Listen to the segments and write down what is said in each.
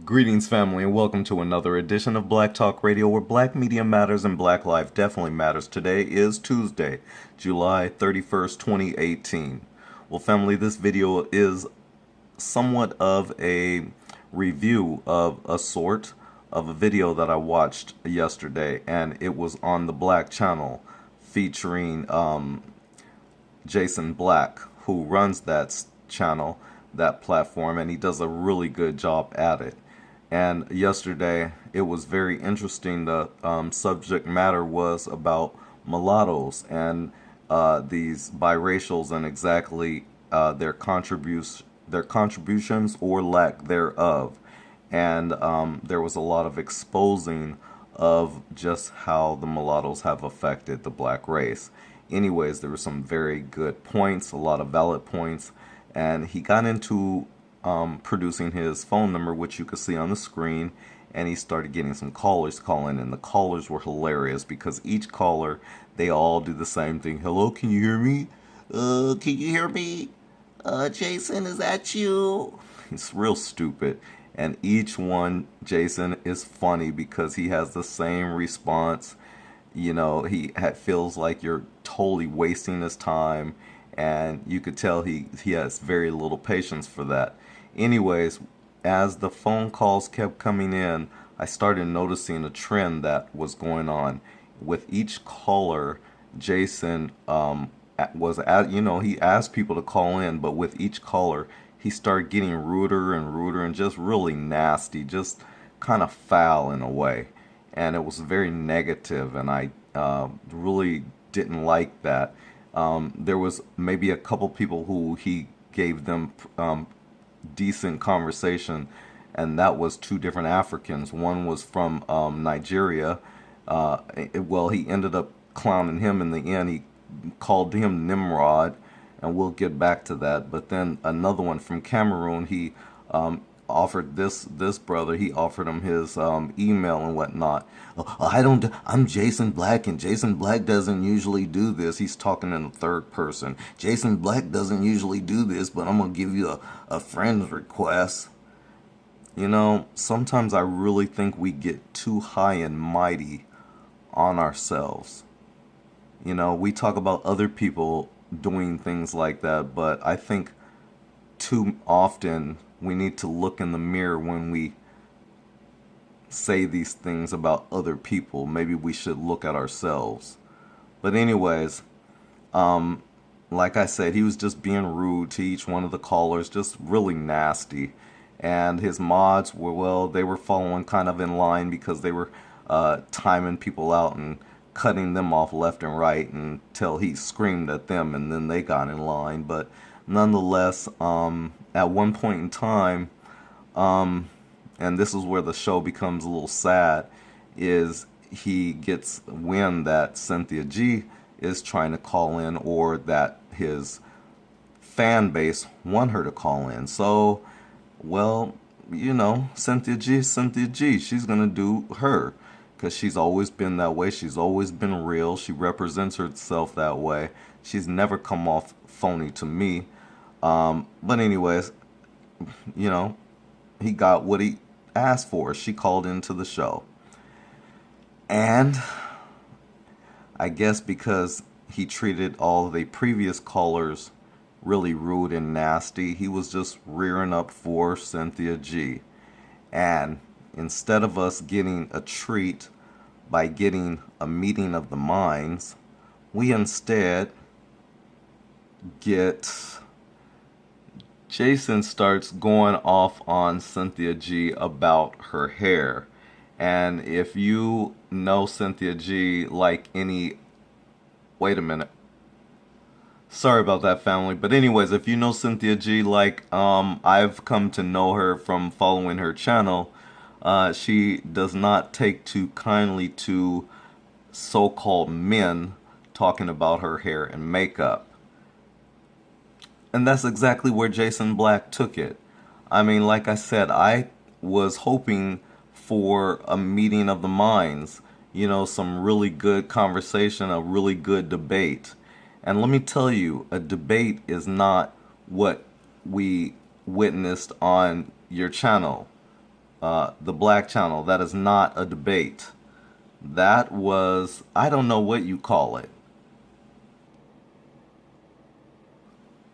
Greetings, family, and welcome to another edition of Black Talk Radio, where black media matters and black life definitely matters. Today is Tuesday, July 31st, 2018. Well, family, this video is somewhat of a review of a sort of a video that I watched yesterday, and it was on the Black channel featuring Jason Black, who runs that channel, that platform, and he does a really good job at it. And yesterday, it was very interesting. The subject matter was about mulattoes and these biracials and exactly their contributions or lack thereof. And there was a lot of exposing of just how the mulattoes have affected the black race. Anyways, there were some very good points, a lot of valid points, and he got into producing his phone number, which you can see on the screen, and he started getting some callers calling, and the callers were hilarious because each caller, they all do the same thing. Hello, can you hear me? Can you hear me? Jason, is that you? It's real stupid. And each one, Jason, is funny because he has the same response. You know, feels like you're totally wasting his time, and you could tell he has very little patience for that. Anyways, as the phone calls kept coming in, I started noticing a trend that was going on. With each caller, Jason he asked people to call in, but with each caller, he started getting ruder and ruder and just really nasty, just kind of foul in a way. And it was very negative, and I really didn't like that. There was maybe a couple people who he gave them decent conversation, and that was two different Africans. One was from Nigeria. He ended up clowning him in the end. He called him Nimrod, and we'll get back to that. But then another one from Cameroon, he offered this brother, he offered him his email and whatnot. I'm Jason Black, and Jason Black doesn't usually do this. He's talking in the third person. Jason Black doesn't usually do this, but I'm gonna give you a friend's request. You know, sometimes I really think we get too high and mighty on ourselves. You know, we talk about other people doing things like that, but I think too often we need to look in the mirror when we say these things about other people. Maybe we should look at ourselves. But anyways, like I said, he was just being rude to each one of the callers, just really nasty. And his mods were, well, they were following kind of in line because they were timing people out and cutting them off left and right until he screamed at them, and then they got in line. But nonetheless, at one point in time, and this is where the show becomes a little sad, is he gets wind that Cynthia G is trying to call in, or that his fan base want her to call in. So, well, you know, Cynthia G, she's gonna do her, because she's always been that way. She's always been real. She represents herself that way. She's never come off phony to me. But anyways, you know, he got what he asked for. She called into the show. And I guess because he treated all the previous callers really rude and nasty, he was just rearing up for Cynthia G. And instead of us getting a treat by getting a meeting of the minds, we instead get Jason starts going off on Cynthia G about her hair. And if you know Cynthia G like any... Wait a minute. Sorry about that, family. But anyways, if you know Cynthia G like I've come to know her from following her channel, she does not take too kindly to so-called men talking about her hair and makeup. And that's exactly where Jason Black took it. I mean, like I said, I was hoping for a meeting of the minds, you know, some really good conversation, a really good debate. And let me tell you, a debate is not what we witnessed on your channel. the Black Channel. That is not a debate. That was, I don't know what you call it.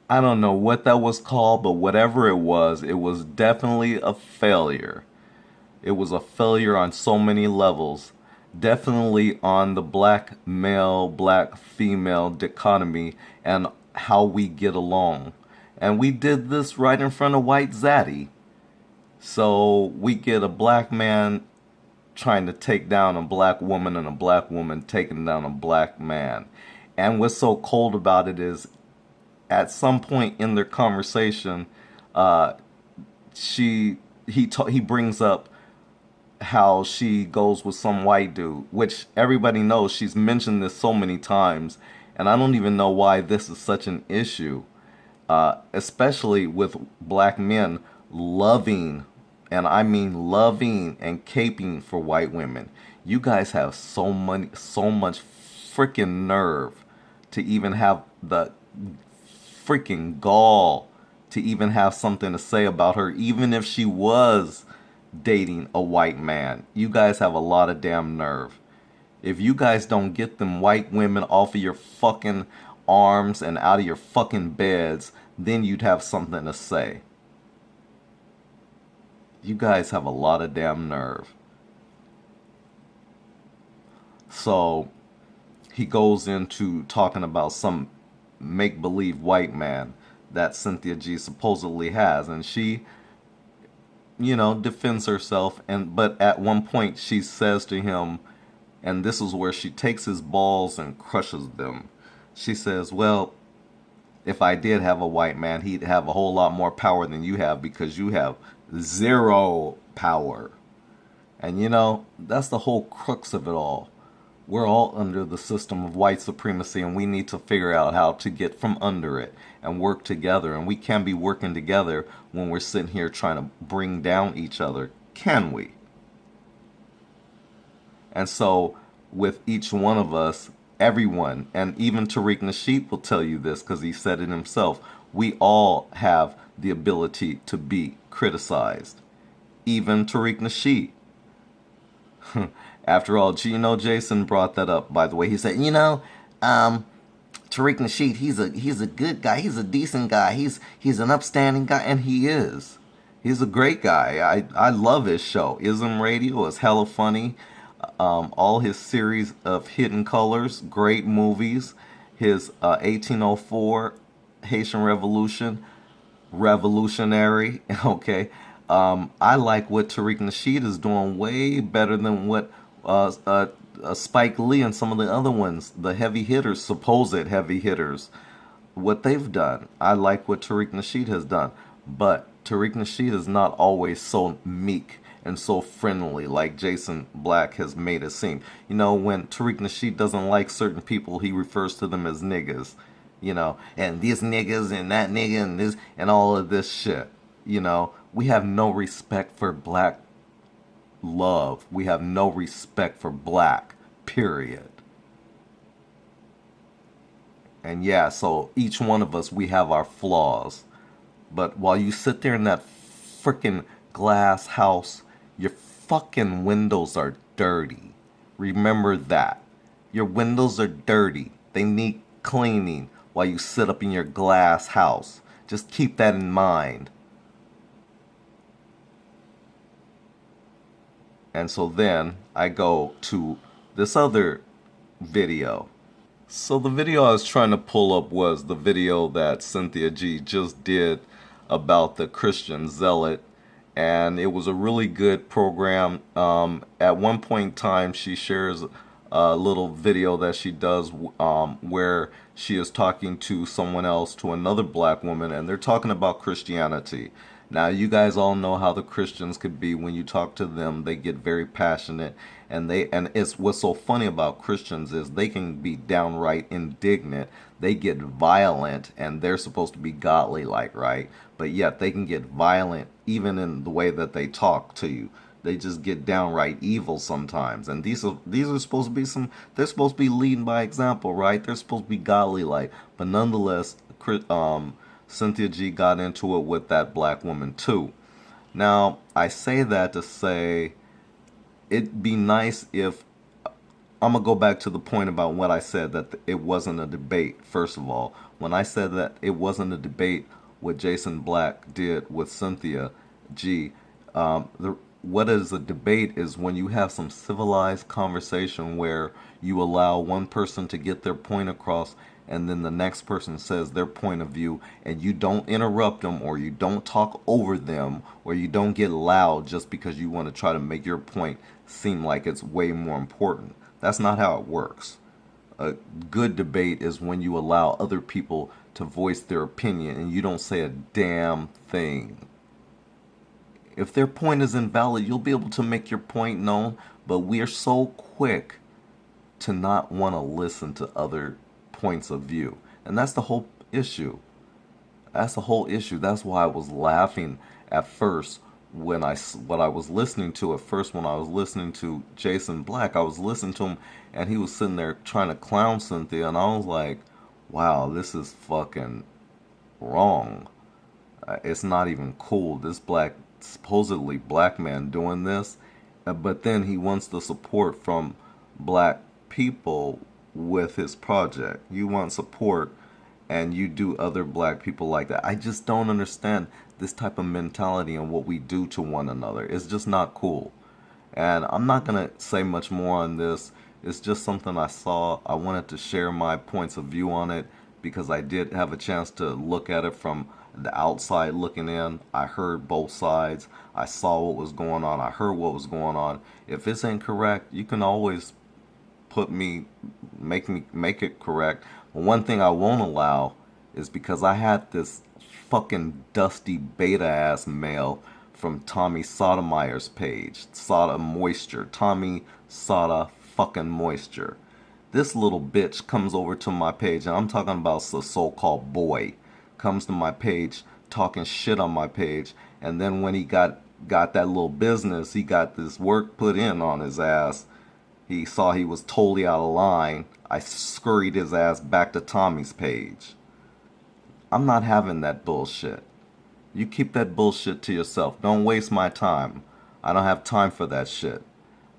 I don't know what that was called, but whatever it was definitely a failure. It was a failure on so many levels. Definitely on the black male, black female dichotomy and how we get along. And we did this right in front of white Zaddy. So we get a black man trying to take down a black woman and a black woman taking down a black man. And what's so cold about it is at some point in their conversation, he brings up how she goes with some white dude, which everybody knows. She's mentioned this so many times, and I don't even know why this is such an issue, especially with black men loving, and I mean loving and caping for white women. You guys have so much freaking nerve to even have the freaking gall to even have something to say about her, even if she was dating a white man. You guys have a lot of damn nerve. If you guys don't get them white women off of your fucking arms and out of your fucking beds, then you'd have something to say. You guys have a lot of damn nerve. So he goes into talking about some make-believe white man that Cynthia G supposedly has, and she, defends herself. But at one point she says to him, and this is where she takes his balls and crushes them. She says, well, if I did have a white man, he'd have a whole lot more power than you have because you have zero power. And that's the whole crux of it all. We're all under the system of white supremacy, and we need to figure out how to get from under it and work together. And we can't be working together when we're sitting here trying to bring down each other, can we? And so with each one of us, everyone, and even Tariq Nasheed will tell you this because he said it himself, we all have the ability to be criticized. Even Tariq Nasheed. After all, Jason brought that up, by the way. He said, Tariq Nasheed, he's a good guy. He's a decent guy. He's an upstanding guy, and he is. He's a great guy. I love his show. Ism Radio is hella funny. All his series of Hidden Colors, great movies. His 1804 Haitian Revolution, revolutionary. Okay. I like what Tariq Nasheed is doing way better than what Spike Lee and some of the other ones, the heavy hitters, supposed heavy hitters, what they've done. I like what Tariq Nasheed has done, but Tariq Nasheed is not always so meek and so friendly like Jason Black has made it seem. When Tariq Nasheed doesn't like certain people, he refers to them as niggas, and these niggas and that nigga and this and all of this shit. We have no respect for black love. We have no respect for black, period. And yeah, so each one of us, we have our flaws. But while you sit there in that freaking glass house, your fucking windows are dirty. Remember that. Your windows are dirty. They need cleaning while you sit up in your glass house. Just keep that in mind. And so then I go to this other video. So the video I was trying to pull up was the video that Cynthia G just did about the Christian zealot. And it was a really good program. At one point in time, she shares a little video that she does where she is talking to someone else, to another black woman, and they're talking about Christianity. Now, you guys all know how the Christians could be. When you talk to them, they get very passionate, and it's what's so funny about Christians is they can be downright indignant. They get violent, and they're supposed to be godly like, right? But yet they can get violent even in the way that they talk to you. They just get downright evil sometimes. And these are supposed to be they're supposed to be leading by example, right? They're supposed to be godly like. But nonetheless, Cynthia G got into it with that black woman too. Now, I say that to say it'd be nice if I'm gonna go back to the point about what I said that it wasn't a debate. First of all, when I said that it wasn't a debate, what Jason Black did with Cynthia G, what is a debate is when you have some civilized conversation where you allow one person to get their point across and then the next person says their point of view and you don't interrupt them or you don't talk over them or you don't get loud just because you want to try to make your point seem like it's way more important. That's not how it works. A good debate is when you allow other people to voice their opinion and you don't say a damn thing. If their point is invalid, you'll be able to make your point known, but we are so quick to not want to listen to other points of view. And that's the whole issue. That's the whole issue. That's why I was laughing at first when what I was listening to at first when I was listening to Jason Black. I was listening to him and he was sitting there trying to clown Cynthia and I was like, wow, this is fucking wrong. It's not even cool. This supposedly black man doing this, but then he wants the support from black people with his project. You want support and you do other black people like that. I just don't understand this type of mentality and what we do to one another. It's just not cool. And I'm not going to say much more on this. It's just something I saw. I wanted to share my points of view on it because I did have a chance to look at it from the outside looking in. I heard both sides. I saw what was going on. I heard what was going on. If it's incorrect, you can always make it correct. But one thing I won't allow is because I had this fucking dusty beta ass mail from Tommy Sotomayor's page. Soda Moisture. Tommy Soda fucking Moisture. This little bitch comes over to my page, and I'm talking about the so-called boy, comes to my page talking shit on my page, and then when he got that little business, he got this work put in on his ass. He saw he was totally out of line. I scurried his ass back to Tommy's page. I'm not having that bullshit. You keep that bullshit to yourself. Don't waste my time. I don't have time for that shit.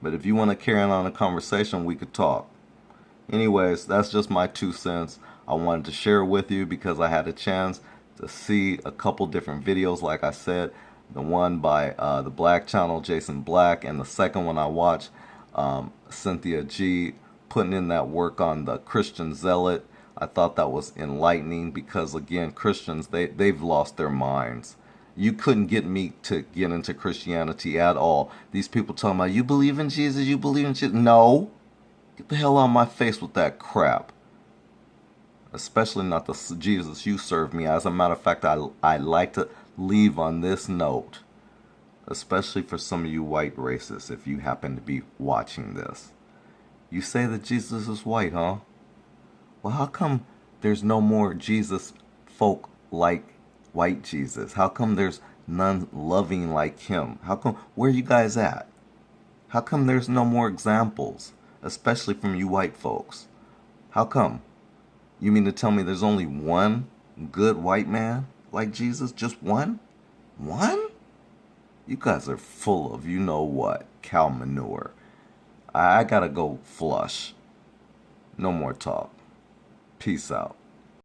But if you want to carry on a conversation, we could talk. Anyways, that's just my 2 cents. I wanted to share with you because I had a chance to see a couple different videos, like I said. The one by the Black channel, Jason Black, and the second one I watched, Cynthia G, putting in that work on the Christian zealot. I thought that was enlightening because, again, Christians, they've lost their minds. You couldn't get me to get into Christianity at all. These people talking about, you believe in Jesus, you believe in Jesus. No. Get the hell out of my face with that crap. Especially not the Jesus you serve me. As a matter of fact, I like to leave on this note. Especially for some of you white racists, if you happen to be watching this. You say that Jesus is white, huh? Well, how come there's no more Jesus folk like white Jesus? How come there's none loving like him? How come, where are you guys at? How come there's no more examples, especially from you white folks? How come? You mean to tell me there's only one good white man like Jesus? Just one? One? You guys are full of you know what, cow manure. I gotta go flush. No more talk. Peace out.